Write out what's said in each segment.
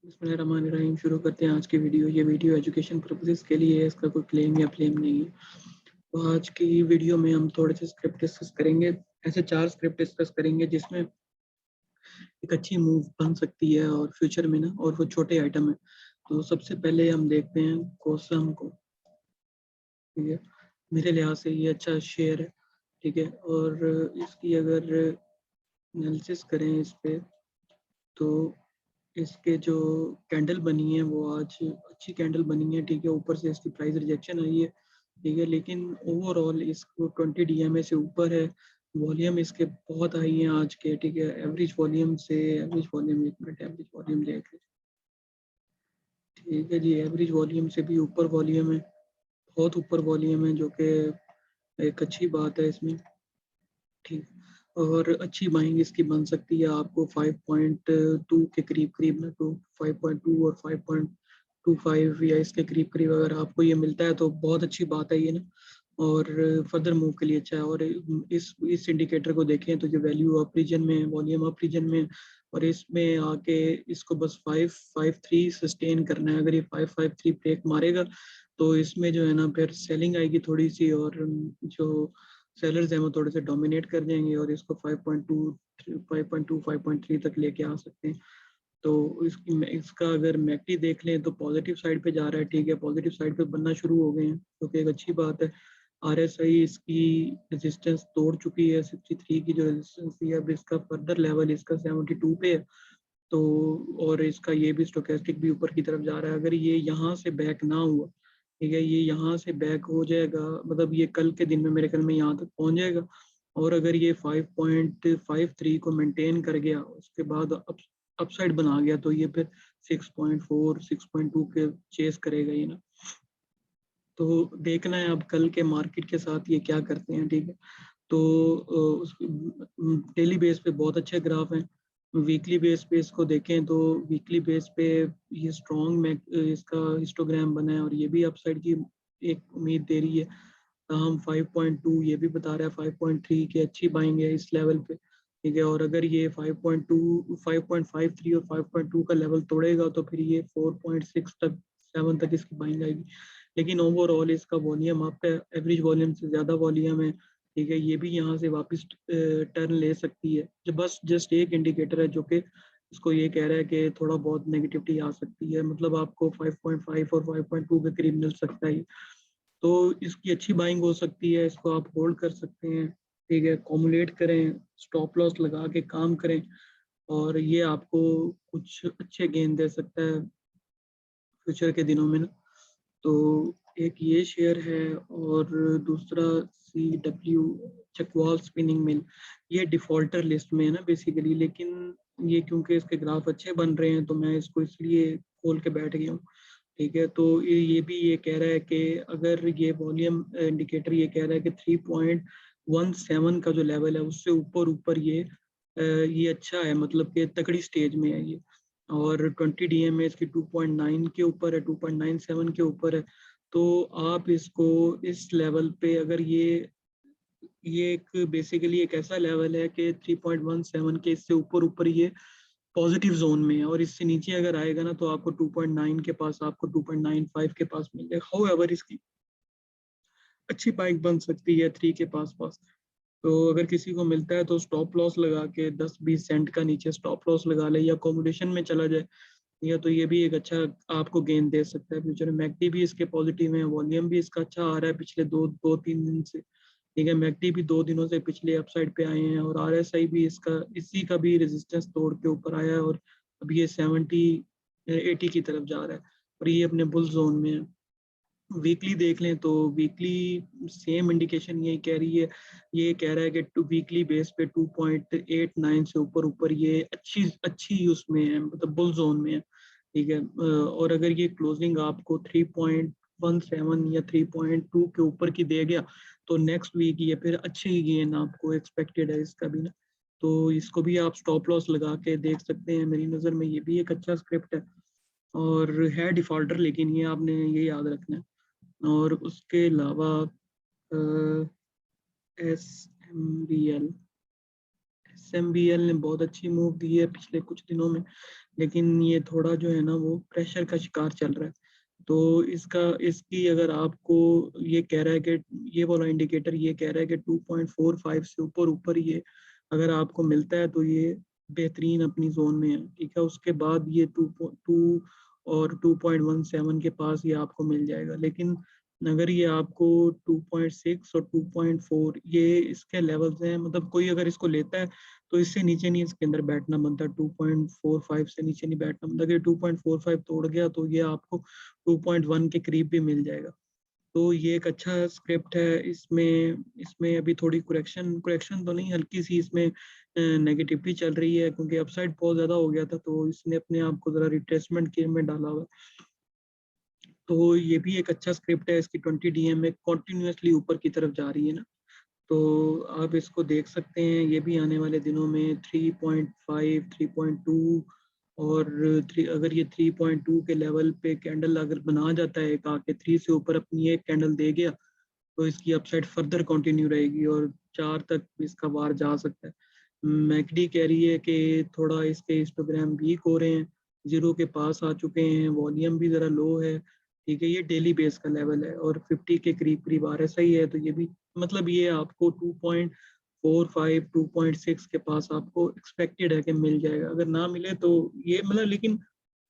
बिस्मिल्लाहिर्रहमानिर्रहीम। शुरू करते हैं आज की वीडियो। ये वीडियो एजुकेशन पर्पसेस के लिए है, इसका कोई क्लेम या फ्लेम नहीं है। तो आज की वीडियो में हम थोड़े से स्क्रिप्ट डिस्कस करेंगे। ऐसे 4 स्क्रिप्ट डिस्कस करेंगे जिसमें एक अच्छी मूव बन सकती है और फ्यूचर में ना, और वो छोटे आइटम है। तो सबसे पहले हम देखते हैं कोसम को। ठीक है, मेरे लिहाज से ये अच्छा शेयर है। ठीक है, और इसकी अगर एनालिसिस करें इस पे, तो इसके जो कैंडल बनी है वो आज अच्छी कैंडल बनी है। ठीक है, ऊपर से इसकी प्राइस रिजेक्शन आई है। ठीक है, लेकिन ओवरऑल इसको 20 डीएमए से ऊपर है। वॉल्यूम इसके बहुत हाई है आज के। ठीक है, एवरेज वॉल्यूम से एवरेज वॉल्यूम, एक मिनट, एवरेज वॉल्यूम देख लें। ठीक है जी, एवरेज वॉल्यूम से भी ऊपर वॉल्यूम है, बहुत ऊपर वॉल्यूम है, जो कि एक अच्छी बात है इसमें। ठीक, और अच्छी बाइंग इसकी बन सकती है। आपको 5.2 के करीब करीब ना, तो 5.2 और 5.25 या इसके करीब करीब अगर आपको ये मिलता है तो बहुत अच्छी बात है ये ना, और फर्दर मूव के लिए अच्छा है। और इस इंडिकेटर को देखें तो जो वैल्यू अप रीजन में है, वॉल्यूम अप रीजन में है, और इसमें आके इसको बस 553 सस्टेन करना है। अगर ये 553 ब्रेक मारेगा तो इसमें जो है ना फिर सेलिंग आएगी थोड़ी सी, और जो सेलर्स हैं वो थोड़े से डोमिनेट कर जाएंगे और इसको 5.3 तक लेके आ सकते हैं। तो इसका अगर मैकडी देख लें तो पॉजिटिव साइड पे जा रहा है। ठीक है, पॉजिटिव साइड पे बनना शुरू हो गए हैं, जो कि एक अच्छी बात है। आरएसआई इसकी रेजिस्टेंस तोड़ चुकी है, 63 की जो रेजिस्टेंस थी। अब इसका फर्दर लेवल इसका 72 पे है। तो और इसका ये भी स्टोकेस्टिक भी ऊपर की तरफ जा रहा है। अगर ये यहाँ से बैक ना हुआ, ठीक है, ये यहाँ से बैक हो जाएगा, मतलब ये कल के दिन में मेरे ख्याल में यहाँ तक पहुँच जाएगा। और अगर ये 5.53 को मेंटेन कर गया, उसके बाद अपसाइड बना गया, तो ये फिर 6.4 6.2 के चेस करेगा ये ना। तो देखना है अब कल के मार्केट के साथ ये क्या करते हैं। ठीक है, तो डेली बेस पे बहुत अच्छे ग्राफ हैं। वीकली बेस पे इसको देखें तो वीकली बेस पे ये स्ट्रॉन्ग में इसका हिस्टोग्राम बना है, और ये भी अपसाइड की एक उम्मीद दे रही है। हम 5.2 ये भी बता रहा है, 5.3 की अच्छी बाइंग है इस लेवल पे। ठीक है, और अगर ये 5.2 5.53 और 5.2 का लेवल तोड़ेगा तो फिर ये 4.6 तक 7 तक इसकी बाइंग आएगी। लेकिन ओवरऑल इसका वॉल्यूम आपका एवरेज वॉल्यूम से ज़्यादा वॉल्यूम है। ठीक है, ये भी यहाँ से वापस टर्न ले सकती है। जो बस जस्ट एक इंडिकेटर है जो कि इसको ये कह रहा है कि थोड़ा बहुत नेगेटिविटी आ सकती है, मतलब आपको 5.5 और 5.2 के करीब मिल सकता है। तो इसकी अच्छी बाइंग हो सकती है, इसको आप होल्ड कर सकते हैं। ठीक है, कॉमुलेट करें, स्टॉप लॉस लगा के काम करें, और ये आपको कुछ अच्छे गेन दे सकता है फ्यूचर के दिनों में ना। तो एक ये शेयर है, और दूसरा CW चकवाल स्पिनिंग मिल। ये डिफॉल्टर लिस्ट में है ना बेसिकली, लेकिन ये क्योंकि इसके ग्राफ अच्छे बन रहे हैं तो मैं इसको इसलिए खोल के बैठ गया हूँ। ठीक है, तो ये भी ये कह रहा है कि अगर ये वॉल्यूम इंडिकेटर ये कह रहा है कि 3.17 का जो लेवल है उससे ऊपर ऊपर ये अच्छा है, मतलब कि तगड़ी स्टेज में है ये। और 20 डीएम इसकी 2.9 के ऊपर है, 2.97 के ऊपर है। तो आप इसको इस लेवल पे अगर ये एक बेसिकली एक ऐसा लेवल है कि 3.17 के इससे ऊपर ऊपर ये पॉजिटिव जोन में है, और इससे नीचे अगर आएगा ना तो आपको 2.9 के पास, आपको 2.95 के पास मिल जाएगा। हाउएवर इसकी अच्छी बाइक बन सकती है 3 के पास पास। तो अगर किसी को मिलता है तो स्टॉप लॉस लगा के 10-20 सेंट का नीचे स्टॉप लॉस लगा ले, या अकोमोडेशन में चला जाए, या तो ये भी एक अच्छा आपको गेन दे सकता है फ्यूचर में। मैकडी भी इसके पॉजिटिव है, वॉल्यूम भी इसका अच्छा आ रहा है पिछले दो तीन दिन से। ठीक है, मैकडी भी 2 दिनों से पिछले अपसाइड पे आए हैं, और आरएसआई भी इसका इसी का भी रेजिस्टेंस तोड़ के ऊपर आया है, और अभी ये 80 की तरफ जा रहा है, और ये अपने बुल जोन में है। वीकली देख लें तो वीकली सेम इंडिकेशन यही कह रही है। ये कह रहा है कि वीकली बेस पे 2.89 से ऊपर ऊपर ये अच्छी अच्छी उसमें है, मतलब बुल जोन में है। ठीक है, और अगर ये क्लोजिंग आपको 3.17 या 3.2 के ऊपर की दे गया तो नेक्स्ट वीक ये फिर अच्छी गेन आपको एक्सपेक्टेड है इसका भी ना। तो इसको भी आप स्टॉप लॉस लगा के देख सकते हैं। मेरी नज़र में ये भी एक अच्छा स्क्रिप्ट है, और है डिफॉल्टर, लेकिन ये आपने ये याद रखना है। और उसके अलावा SMBL ने बहुत अच्छी मूव दी है पिछले कुछ दिनों में। लेकिन ये थोड़ा जो है ना वो प्रेशर का शिकार चल रहा है। तो इसकी अगर आपको ये कह रहा है कि ये वाला इंडिकेटर ये कह रहा है कि 2.45 से ऊपर ऊपर ये अगर आपको मिलता है तो ये बेहतरीन अपनी जोन में है, ठीक है। उसके बाद ये 2 और 2.17 के पास ये आपको मिल जाएगा। लेकिन अगर ये आपको 2.6 और 2.4 ये इसके लेवल्स हैं, मतलब कोई अगर इसको लेता है तो इससे नीचे नहीं इसके अंदर बैठना बनता, 2.45 से नीचे नहीं बैठना बनता। अगर 2.45 तोड़ गया तो ये आपको 2.1 के करीब भी मिल जाएगा। तो ये एक अच्छा स्क्रिप्ट है। इसमें इसमें अभी थोड़ी करेक्शन करेक्शन तो नहीं, हल्की सी इसमें नेगेटिविटी चल रही है क्योंकि अपसाइड बहुत ज़्यादा हो गया था, तो इसने अपने आप को ज़रा रिट्रेसमेंट के में डाला हुआ है। तो ये भी एक अच्छा स्क्रिप्ट है। इसकी 20 DM में कॉन्टिन्यूसली ऊपर की तरफ जा रही है ना, तो आप इसको देख सकते हैं। ये भी आने वाले दिनों में 3.5 3.2 और 3, अगर ये 3.2 के लेवल पे कैंडल अगर बना जाता है, एक आके 3 से ऊपर अपनी एक कैंडल दे गया तो इसकी अपसाइड फर्दर कंटिन्यू रहेगी और 4 तक इसका वार जा सकता है। मैकडी कह रही है कि थोड़ा इसके हिस्टोग्राम वीक हो रहे हैं, जीरो के पास आ चुके हैं, वॉल्यूम भी ज़रा लो है, ठीक है। ये डेली बेस का लेवल है और 50 के करीब करीब RSI है, तो ये भी मतलब ये आपको 2.45 2.6 के पास आपको एक्सपेक्टेड है कि मिल जाएगा। अगर ना मिले तो ये मतलब, लेकिन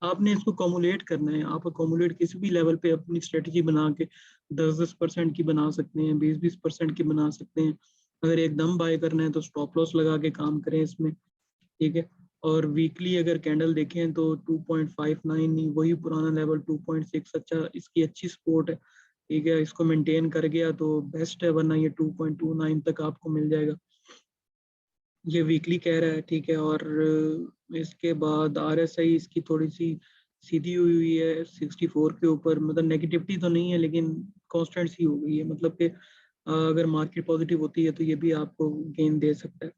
आपने इसको कॉमुलेट करना है। आप कॉमुलेट किसी भी लेवल पे अपनी स्ट्रेटजी बना के 10-10% की बना सकते हैं, 20-20% की बना सकते हैं। अगर एकदम बाय करना है तो स्टॉप लॉस लगा के काम करें इसमें, ठीक है। और वीकली अगर कैंडल देखें तो 2.59 नहीं, वही पुराना लेवल 2.6 अच्छा, इसकी अच्छी सपोर्ट है, ठीक है। इसको मेंटेन कर गया तो बेस्ट है, वरना ये 2.29 तक आपको मिल जाएगा। ये वीकली कह रहा है, ठीक है। और इसके बाद RSI इसकी थोड़ी सी सीधी हुई हुई है 64 के ऊपर, मतलब नेगेटिविटी तो नहीं है लेकिन कांस्टेंट सी हो गई है, मतलब कि अगर मार्केट पॉजिटिव होती है तो ये भी आपको गेन दे सकता है।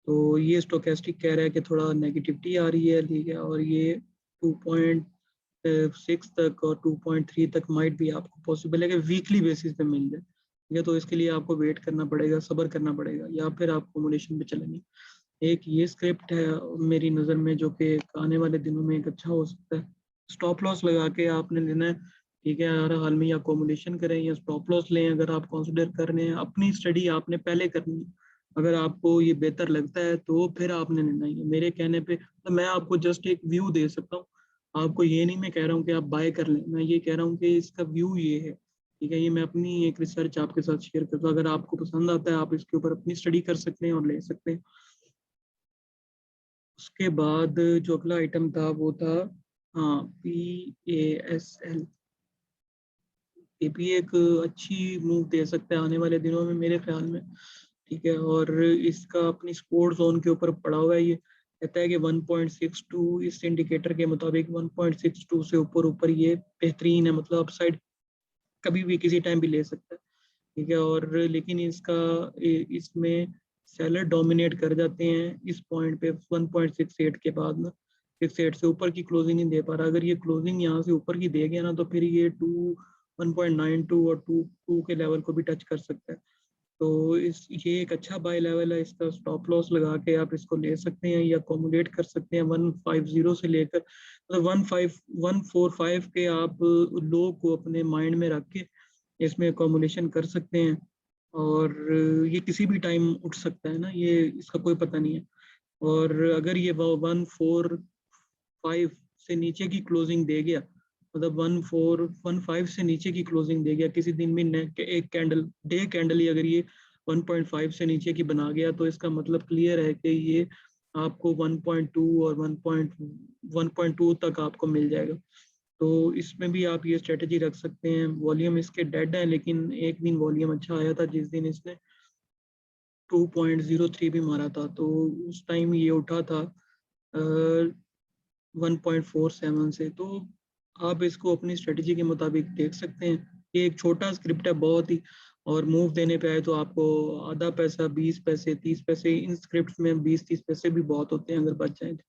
तो ये स्टोकेस्टिक कह रहा है कि थोड़ा नेगेटिविटी आ रही है, ठीक है। और ये 2.6 तक और 2.3 तक माइट भी आपको पॉसिबल है कि वीकली बेसिस पे मिल जाए, ठीक है। तो इसके लिए आपको वेट करना पड़ेगा, सब्र करना पड़ेगा, या फिर आप अकोमोडेशन पे चलेंगे। एक ये स्क्रिप्ट है मेरी नज़र में जो कि आने वाले दिनों में एक अच्छा हो सकता है। स्टॉप लॉस लगा के आपने लेना है, ठीक है। हर हाल में या अकोमोडेशन करें या स्टॉप लॉस लें, अगर आप कंसिडर कर रहे हैं। अपनी स्टडी आपने पहले करनी है, अगर आपको ये बेहतर लगता है तो फिर आपने लेना ही है। मेरे कहने पे तो मैं आपको जस्ट एक व्यू दे सकता हूँ, आपको ये नहीं मैं कह रहा हूँ कि आप बाय कर लें, मैं ये कह रहा हूँ कि इसका व्यू ये है, ठीक है। ये मैं अपनी एक रिसर्च आपके साथ शेयर करता हूँ, अगर आपको पसंद आता है आप इसके ऊपर अपनी स्टडी कर सकते हैं और ले सकते हैं। उसके बाद जो अगला आइटम था वो था, हाँ, PASL। ये भी एक अच्छी मूव दे सकता है आने वाले दिनों में मेरे ख्याल में, ठीक है। और इसका अपनी सपोर्ट जोन के ऊपर पड़ा हुआ है। ये कहता है कि 1.62, इस इंडिकेटर के मुताबिक 1.62 से ऊपर ऊपर ये बेहतरीन है, मतलब अपसाइड कभी भी किसी टाइम भी ले सकता है, ठीक है। और लेकिन इसमें सेलर डोमिनेट कर जाते हैं इस पॉइंट पे 1.68 के बाद ना, 68 से ऊपर की क्लोजिंग नहीं दे पा रहा। अगर ये क्लोजिंग यहाँ से ऊपर की दे गया ना तो फिर ये 1.92 और 2 के लेवल को भी टच कर सकता है। तो ये एक अच्छा बाय लेवल है। इसका स्टॉप लॉस लगा के आप इसको ले सकते हैं या अकोमोडेट कर सकते हैं 150 से लेकर, मतलब 145 के आप लो को अपने माइंड में रख के इसमें अकोमोडेशन कर सकते हैं। और ये किसी भी टाइम उठ सकता है ना, ये इसका कोई पता नहीं है। और अगर ये 145 से नीचे की क्लोजिंग दे गया, मतलब 1415 से नीचे की क्लोजिंग दे गया किसी दिन भी, एक कैंडल डे कैंडल ही अगर ये 1.5 से नीचे की बना गया तो इसका मतलब क्लियर है कि ये आपको 1.2 और 1.2 तक आपको मिल जाएगा। तो इसमें भी आप ये स्ट्रेटजी रख सकते हैं। वॉल्यूम इसके डेड है, लेकिन एक दिन वॉल्यूम अच्छा आया था जिस दिन इसने 2.03 भी मारा था, तो उस टाइम ये उठा था 1.47 से। तो आप इसको अपनी स्ट्रेटजी के मुताबिक देख सकते हैं। ये एक छोटा स्क्रिप्ट है बहुत ही, और मूव देने पे आए तो आपको आधा पैसा, 20 पैसे, 30 पैसे, इन स्क्रिप्ट में 20-30 पैसे भी बहुत होते हैं अगर बच जाए तो।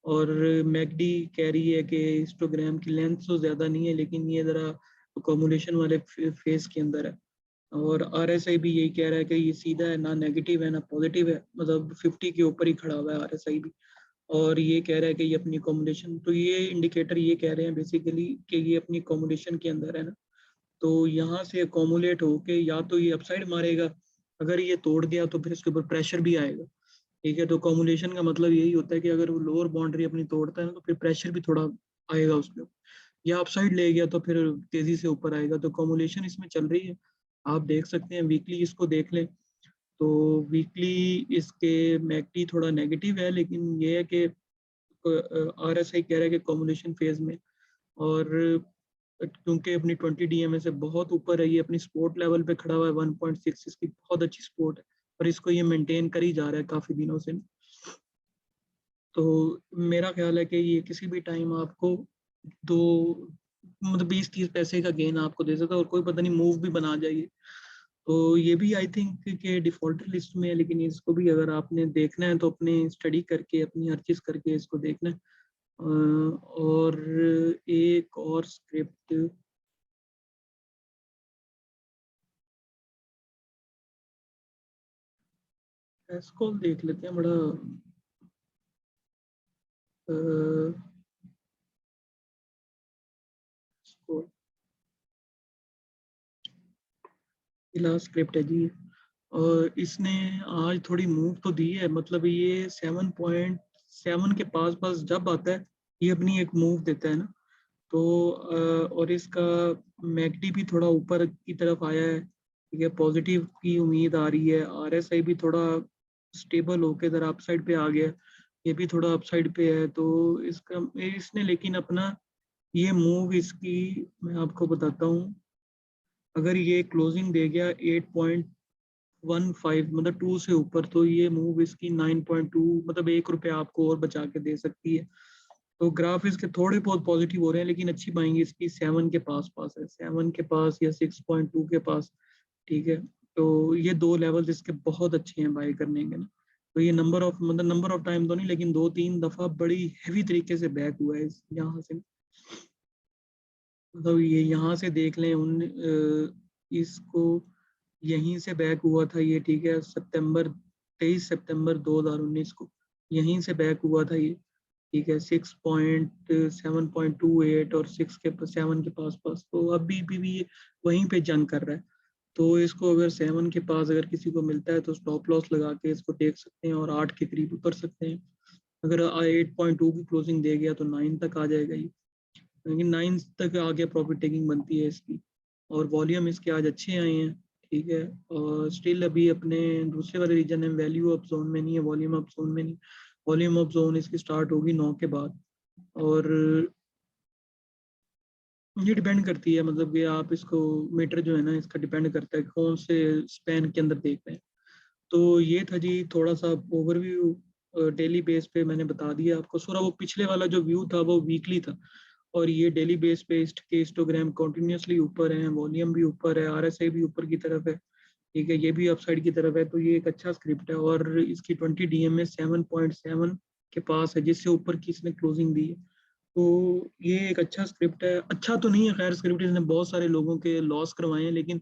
और मैकडी कह रही है कि हिस्टोग्राम की लेंथ तो ज़्यादा नहीं है, लेकिन ये ज़रा अकोमोडेशन वाले फेस के अंदर है। और RSI भी यही कह रहा है कि ये सीधा है, ना नेगेटिव है ना पॉजिटिव है, मतलब 50 के ऊपर ही खड़ा हुआ है RSI भी। और ये कह रहा है कि ये अपनी अकोमोडेशन, तो ये इंडिकेटर ये कह रहे हैं बेसिकली कि ये अपनी अकोमोडेशन के अंदर है ना, तो यहाँ से अकोमोलेट होके या तो ये अपसाइड मारेगा, अगर ये तोड़ गया तो फिर इसके ऊपर प्रेशर भी आएगा, ठीक है। तो अकोमोलेशन का मतलब यही होता है कि अगर वो लोअर बाउंड्री अपनी तोड़ता है ना, तो फिर प्रेशर भी थोड़ा आएगा उसके ऊपर, या अपसाइड ले गया तो फिर तेजी से ऊपर आएगा। तो अकोमोलेशन इसमें चल रही है, आप देख सकते हैं। वीकली इसको देख लें तो वीकली इसके मैकडी थोड़ा नेगेटिव है, लेकिन ये है कि RSI कह रहा है कि अकोमोलेशन फेज में, और क्योंकि अपनी 20 DMA से बहुत ऊपर है, ये अपनी सपोर्ट लेवल पे खड़ा हुआ है 1.6, इसकी बहुत अच्छी सपोर्ट है और इसको ये मेंटेन कर ही जा रहा है काफ़ी दिनों से। तो मेरा ख्याल है कि ये किसी भी टाइम आपको दो मतलब 20-30 पैसे का गेन आपको दे सकता है, और कोई पता नहीं मूव भी बना जाइए। तो ये भी आई थिंक के डिफॉल्टर लिस्ट में है, लेकिन इसको भी अगर आपने देखना है तो अपने स्टडी करके अपनी हर चीज़ करके इसको देखना है। और एक और स्क्रिप्ट एसकॉल देख लेते हैं, बड़ा लास्ट स्क्रिप्ट है जी। और इसने आज थोड़ी मूव तो दी है, मतलब ये 7.7 के पास पास जब आता है ये अपनी एक मूव देता है ना, तो और इसका मैकडी भी थोड़ा ऊपर की तरफ आया है, ठीक है। पॉजिटिव की उम्मीद आ रही है। RSI भी थोड़ा स्टेबल होकर इधर अपसाइड पे आ गया, ये भी थोड़ा अपसाइड पे है। तो इसका इसने लेकिन अपना ये मूव इसकी मैं आपको बताता हूँ, अगर ये क्लोजिंग दे गया 8.15 मतलब 2 से ऊपर, तो ये मूव इसकी 9.2 मतलब ₹1 आपको और बचा के दे सकती है। तो ग्राफ इसके थोड़े बहुत पॉजिटिव हो रहे हैं, लेकिन अच्छी बाइंग इसकी 7 के पास पास है, 7 के पास या 6.2 के पास, ठीक है। तो ये दो लेवल्स इसके बहुत अच्छे हैं बाई करने के ना। तो ये नंबर ऑफ टाइम तो नहीं, लेकिन 2-3 दफा बड़ी हैवी तरीके से बैक हुआ है यहाँ से। मतलब ये यहाँ से देख लें इसको यहीं से बैक हुआ था ये, ठीक है। 23 सितंबर 2019 को यहीं से बैक हुआ था ये, ठीक है। 6.7.28 और 7 के पास पास, तो अभी भी ये वहीं पे जंग कर रहा है। तो इसको अगर 7 के पास अगर किसी को मिलता है तो स्टॉप लॉस लगा के इसको देख सकते हैं और 8 के करीब उतर सकते हैं। अगर 8.2 की क्लोजिंग दे गया तो 9 तक आ जाएगा ये, लेकिन 9 तक आगे प्रॉफिट टेकिंग बनती है इसकी। और वॉल्यूम इसके आज अच्छे आए हैं, ठीक है। और स्टिल अभी अपने दूसरे वाले रीजन में वैल्यू अप जोन में नहीं है, वॉल्यूम अप जोन में नहीं। वॉल्यूम अप जोन इसकी स्टार्ट होगी 9 के बाद। और ये डिपेंड करती है, मतलब कि आप इसको मीटर जो है ना इसका डिपेंड करता है कौन से स्पैन के अंदर देख रहे हैं। तो ये था जी थोड़ा सा ओवरव्यू, डेली बेस पे मैंने बता दिया आपको। पूरा वो पिछले वाला जो व्यू था वो वीकली था, और ये डेली बेस पे इसके हिस्टोग्राम कंटिन्यूसली ऊपर है, वॉल्यूम भी ऊपर है, RSI भी ऊपर की तरफ है, ठीक है। ये भी अपसाइड की तरफ है, तो ये एक अच्छा स्क्रिप्ट है। और इसकी 20 DMA 7.7 के पास है, जिससे ऊपर की इसने क्लोजिंग दी है। तो ये एक अच्छा स्क्रिप्ट है। अच्छा तो नहीं है खैर स्क्रिप्ट, इसने बहुत सारे लोगों के लॉस करवाए हैं, लेकिन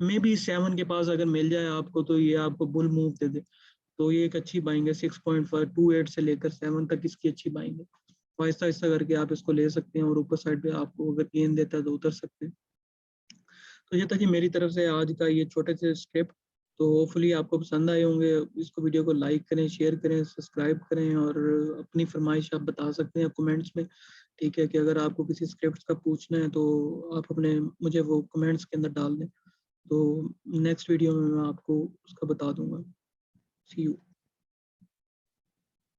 मे बी 7 के पास अगर मिल जाए आपको तो ये आपको बुल मूव दे दे, तो ये एक अच्छी बाइंग है। 6.528 से लेकर 7 तक इसकी अच्छी बाइंग है। आहिस्ता आहिस्ता करके आप इसको ले सकते हैं, और ऊपर साइड पे आपको अगर गेन देता है तो उतर सकते हैं। तो ये था जी मेरी तरफ से आज का ये छोटे से स्क्रिप्ट। तो होपफुली आपको पसंद आए होंगे। इसको वीडियो को लाइक करें, शेयर करें, सब्सक्राइब करें, और अपनी फरमाइश आप बता सकते हैं कमेंट्स में, ठीक है। कि अगर आपको किसी स्क्रिप्ट का पूछना है तो आप अपने मुझे वो कमेंट्स के अंदर डाल दें, तो नेक्स्ट वीडियो में मैं आपको उसका बता दूंगा। सी यू।